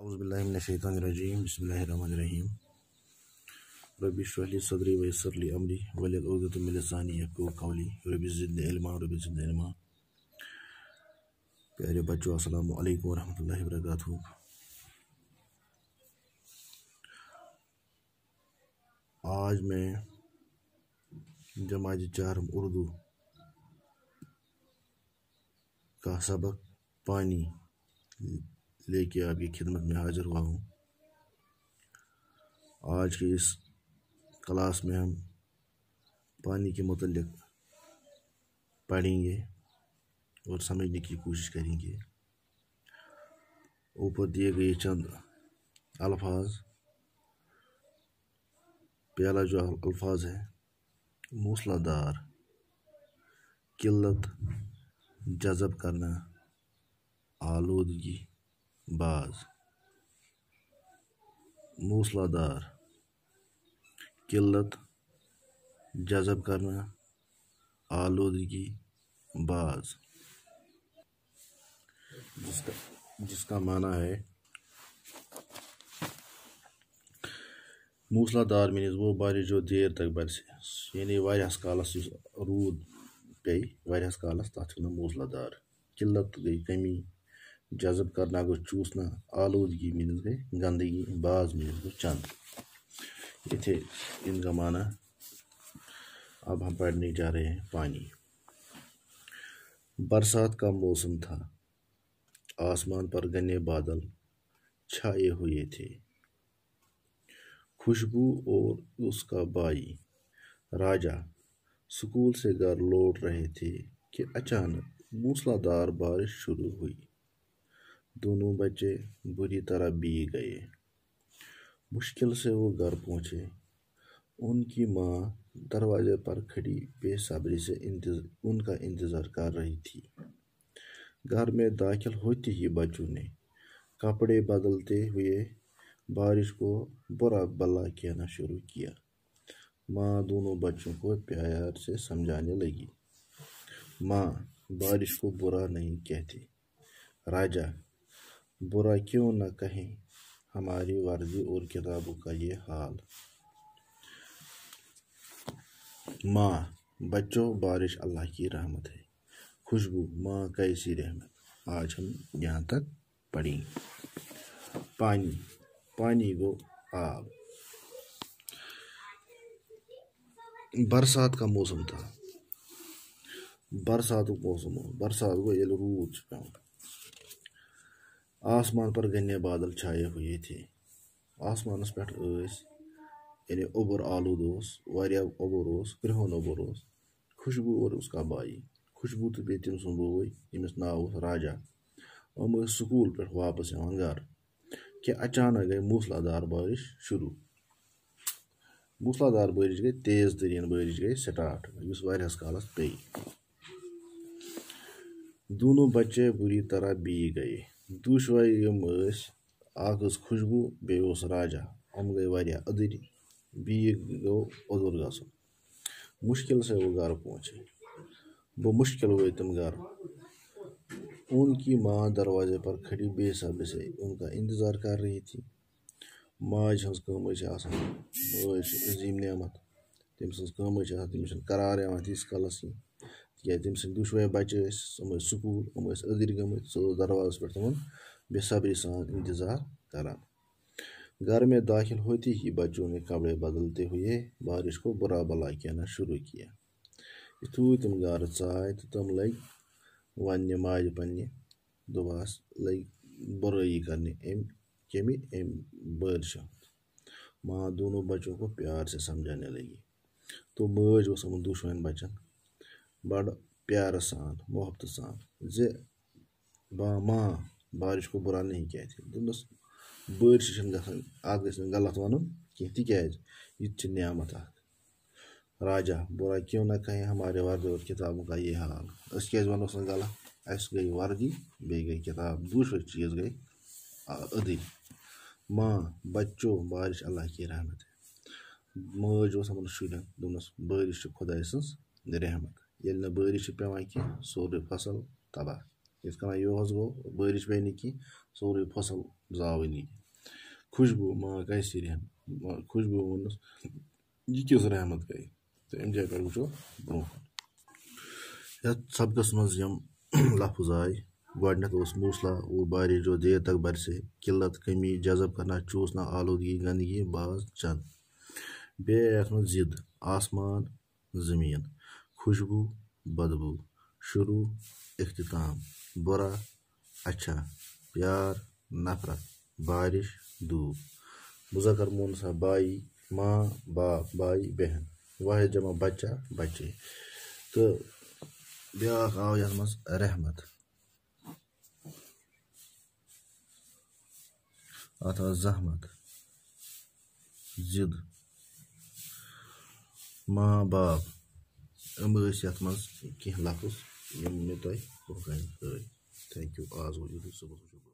اعوذ باللہ من الشیطان الرجیم بسم اللہ الرحمن الرحیم رب اشرح لی صدری ویسر لی امری واحلل عقدۃ من لسانی یفقہوا قولی رب زدنی علما پیارے بچوں السلام علیکم ورحمۃ اللہ وبرکاتہ۔ آج میں جماعت چہارم اردو کا سبق پانی لے کے آپ کی خدمت میں حاضر ہوا ہوں۔ آج کے اس کلاس میں ہم پانی کے متعلق پڑھیں گے اور سمجھنے کی کوشش کریں گے۔ اوپر دیے گئے چند الفاظ، پہلا جو الفاظ ہے موسلا دھار، قلت، جذب کرنا، آلودگی، باز۔ موسلا دھار، قلت، جذب کرنا، آلودگی، باز، جس کا معنی ہے موسلا دھار مینز وہ بارش جو دیر تک برسے، یعنی واریاہس کالس روٗد پیٚیہِ واریاہس کالس تتھ چھِ ونان موسلا دھار۔ قلت گئی کمی، جذب کرنا گوٚو چوٗسنا، آلودگی مینز گئی گندگی، باز مینز گوٚو چند۔ یہ تھے ان کا معنی۔ اب ہم پڑھنے جا رہے ہیں پانی۔ برسات کا موسم تھا، آسمان پر گھنے بادل چھائے ہوئے تھے۔ خوشبو اور اس کا بھائی راجا سکول سے گھر لوٹ رہے تھے کہ اچانک موسلا دھار بارش شروع ہوئی۔ دونوں بچے بری طرح بھیگ گئے۔ مشکل سے وہ گھر پہنچے۔ ان کی ماں دروازے پر کھڑی بے صبری سے ان کا انتظار کر رہی تھی۔ گھر میں داخل ہوتے ہی بچوں نے کپڑے بدلتے ہوئے بارش کو برا بھلا کہنا شروع کیا۔ ماں دونوں بچوں کو پیار سے سمجھانے لگی۔ ماں، بارش کو برا نہیں کہتے۔ راجا، برا کیوں نہ کہیں، ہماری وردی اور کتابوں کا یہ حال۔ ماں، بچوں، بارش اللہ کی رحمت ہے۔ خوشبو، ماں کیسی رحمت۔ آج ہم یہاں تک پڑھیں گے۔ پانی، پانی گو آب۔ برسات کا موسم تھا۔ برساتُک موسم اوس۔ برسات گو ییٚلہِ روٗد چھُ پیٚوان۔ آسمان پر گھنے بادل چھائے ہوئے تھے۔ آسمانس پٮ۪ٹھ ٲسۍ یعنی اوٚبُر آلود اوس، واریاہ اوٚبُر اوس، کرٛہُن اوٚبُر اوس۔ خوشبو اور اس کا بھائی، خوشبو تہٕ بیٚیہِ تٔمۍ سُنٛد بوے ییٚمِس ناو اوس راجا، یِم ٲسۍ سکوٗل پٮ۪ٹھ واپس یِوان گھر کہ اچانک گٔے موسلا دھار بارش شروع۔ موسلا دھار بارش گٔے تیز تریٖن بارش گٔے سٹارٹ، یُس واریاہس کالس پیٚیہِ۔ دونوں بچے بری طرح بھیگ گئے۔ دۄشوے یِم ٲسۍ، اکھ ٲس خوشبو بیٚیہِ اوس راجا، یِم گٔے واریاہ أدٕرۍ۔ بھیگ گوٚو اوٚدُر گژھُن۔ مشکل سے وہ گھر پہنچے۔ بمشکل وٲتۍ تِم گھر۔ ان کی ماں دروازے پر کھڑی بے صبری سے ان کا انتظار کر رہی تھی۔ ماجہِ ہٕنٛز کٲم چھِ آسان، مٲج چھِ عظیٖم نعمت۔ تٔمۍ سٕنٛز کٲم چھِ آسان، تٔمِس چھِنہٕ قرار یِوان تیٖتِس کالس کینٛہہ، تِکیازِ تٔمۍ سٕنٛدۍ دۄشوے بچہِ ٲسۍ، یِم ٲسۍ سکوٗل، یِم ٲسۍ أدٕرۍ گٔمٕتۍ، سُہ ٲس دروازس پٮ۪ٹھ تِمن بے صبری سان انتظار کران۔ گھر میں داخل ہوتے ہی بچوں نے کپڑے بدلتے ہوئے بارش کو برا بھلا کہنا شروع کیا۔ یُتھُے تِم گھر ژاے تہٕ تِم لٔگۍ وننہِ ماجہِ پننہِ، دوٚپہَس لٔگۍ برٲیی کرنہِ کیٚمہِ بارشہِ ہُنٛد۔ ماں دونوں بچوں کو پیار سے سمجھانے لگی۔ تو مٲج اوس یِمن دۄشوَن بچن بڑٕ پیارٕ سان، محبتہٕ سان زِ ماں، بارش کو برا نہیں کہتے۔ دوٚپنَس بارشہِ چھنہٕ گژھان، اَتھ گژھِ نہٕ غلط وَنُن کینٛہہ، تِکیازِ یہِ تہِ چھِ نعمت اکھ۔ راجا، برا کیوں نہ کہیں، ہمارے وردی اور کتابوں کا یہ حال۔ أسۍ کیازِ وَنوس نہٕ غلط، اَسہِ گٔے وردی بیٚیہِ گٔے کتاب، دۄشوے چیٖز گٔے أدٕرۍ۔ ماں، بچوں، بارش اللہ کی رحمت ہے۔ مٲج اوس یِمن شُرٮ۪ن دوٚپنَس بارش چھِ خۄداے سٕنٛز رحمت، ییٚلہِ نہٕ بارش چھِ پیٚوان کینٛہہ، سورُے فصل تباہ۔ یِتھ کٔنۍ یِہُس گوٚو بٲرِش پیٚیہِ نہٕ کینٛہہ سورُے فصل زاوٕنی خوشبوٗ ماں کیسے رہن خوشبوٗ ووٚنُس یہِ کِژھ رحمت گٔے تہٕ اَمہِ جایہِ پٮ۪ٹھ وٕچھو برونٛہہ کُن یَتھ سبقس منٛز یِم لفظ آے گۄڈٕنٮ۪تھ اوس موسلا وہ بارش جو دیر تک برسے قلت کمی جذب کرنا چوسنا آلودگی گندگی بعض چند بیٚیہِ یَتھ منٛز ضِد آسمان زٔمیٖن خوشبوٗ بدبوٗ شروٗع اختتام برا اچھا پیار نفرت بارش دھوپ مذکر مونسا بائی ماں باپ بائی بہن واحد جمع بچہ بچے تہٕ بیٛاکھ آو یَتھ منٛز رحمت اَتھ آو زحمت ضِد ماں باپ یِم ٲسۍ یَتھ منٛز کینٛہہ لفظ یِم مےٚ تۄہہِ برونٛہہ کَنہِ ہٲے تھینک یوٗ آز گوٚو یُتُے صُبحس وٕچھو